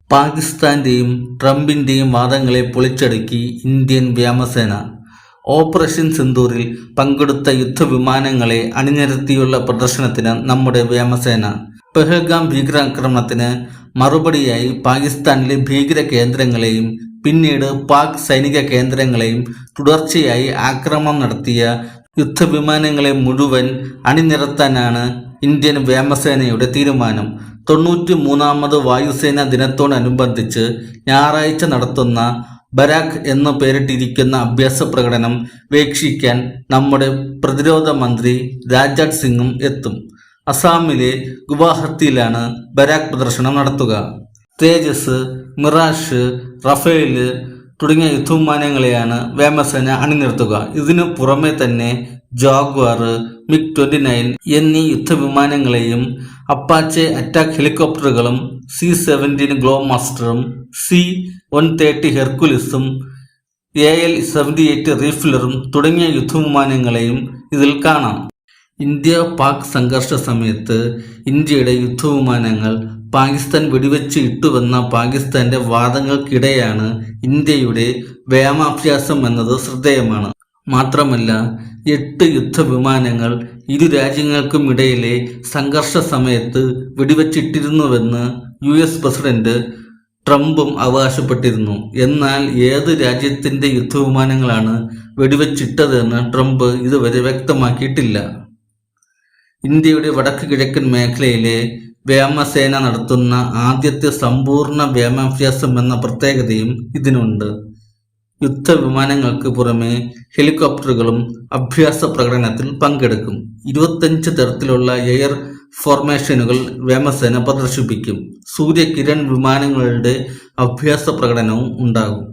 പാകിസ്ഥാന്റെയും ട്രംപിന്റെയും വാദങ്ങളെ പൊളിച്ചടുക്കി Indian വ്യോമസേന. Operation സിന്ദൂറിൽ പങ്കെടുത്ത യുദ്ധവിമാനങ്ങളെ അണിനിരത്തിയുള്ള പ്രദർശനത്തിന് നമ്മുടെ വ്യോമസേന. പെഹൽഗാം ഭീകരാക്രമണത്തിന് മറുപടിയായി പാകിസ്ഥാനിലെ ഭീകര കേന്ദ്രങ്ങളെയും പിന്നീട് പാക് സൈനിക കേന്ദ്രങ്ങളെയും തുടർച്ചയായി ആക്രമണം നടത്തിയ യുദ്ധവിമാനങ്ങളെ മുഴുവൻ അണിനിരത്താനാണ് ഇന്ത്യൻ വ്യോമസേനയുടെ തീരുമാനം. 93ാമത് വായുസേനാ ദിനത്തോടനുബന്ധിച്ച് ഞായറാഴ്ച നടത്തുന്ന ബരാഖ് എന്നു പേരിട്ടിരിക്കുന്ന അഭ്യാസ പ്രകടനം വീക്ഷിക്കാൻ നമ്മുടെ പ്രതിരോധ മന്ത്രി രാജ്നാഥ് സിംഗും എത്തും. അസാമിലെ ഗുവാഹത്തിയിലാണ് ബരാഖ് പ്രദർശനം നടത്തുക. തേജസ്, മിറാഷ്, റഫേൽ തുടങ്ങിയ യുദ്ധവിമാനങ്ങളെയാണ് വ്യോമസേന അണിനിരത്തുക. ഇതിനു പുറമെ തന്നെ ജാഗ്വാർ, MiG-29 എന്നീ യുദ്ധവിമാനങ്ങളെയും Apache attack ഹെലികോപ്റ്ററുകളും C-17 ഗ്ലോമാസ്റ്ററും C-130 ഹെർക്കുലിസും AL-78 റീഫിലറും തുടങ്ങിയ യുദ്ധവിമാനങ്ങളെയും ഇതിൽ കാണാം. ഇന്ത്യ പാക് സംഘർഷ സമയത്ത് ഇന്ത്യയുടെ യുദ്ധവിമാനങ്ങൾ പാകിസ്ഥാൻ വെടിവെച്ച് ഇട്ടുവെന്ന പാകിസ്ഥാന്റെ വാദങ്ങൾക്കിടെയാണ് ഇന്ത്യയുടെ വ്യോമാഭ്യാസം എന്നത് ശ്രദ്ധേയമാണ്. മാത്രമല്ല 8 യുദ്ധവിമാനങ്ങൾ ഇരു രാജ്യങ്ങൾക്കും ഇടയിലെ സംഘർഷ സമയത്ത് വെടിവെച്ചിട്ടിരുന്നുവെന്ന് US പ്രസിഡന്റ് ട്രംപും അവകാശപ്പെട്ടിരുന്നു. എന്നാൽ ഏത് രാജ്യത്തിന്റെ യുദ്ധവിമാനങ്ങളാണ് വെടിവെച്ചിട്ടതെന്ന് ട്രംപ് ഇതുവരെ വ്യക്തമാക്കിയിട്ടില്ല. ഇന്ത്യയുടെ വടക്ക് കിഴക്കൻ മേഖലയിലെ വ്യോമസേന നടത്തുന്ന ആദ്യത്തെ സമ്പൂർണ്ണ വ്യോമാഭ്യാസം എന്ന പ്രത്യേകതയും ഇതിനുണ്ട്. യുദ്ധവിമാനങ്ങൾക്ക് പുറമെ ഹെലികോപ്റ്ററുകളും അഭ്യാസ പ്രകടനത്തിൽ പങ്കെടുക്കും. 25 തരത്തിലുള്ള എയർ ഫോർമേഷനുകൾ വ്യോമസേന പ്രദർശിപ്പിക്കും. സൂര്യകിരൺ വിമാനങ്ങളുടെ അഭ്യാസ പ്രകടനവും ഉണ്ടാകും.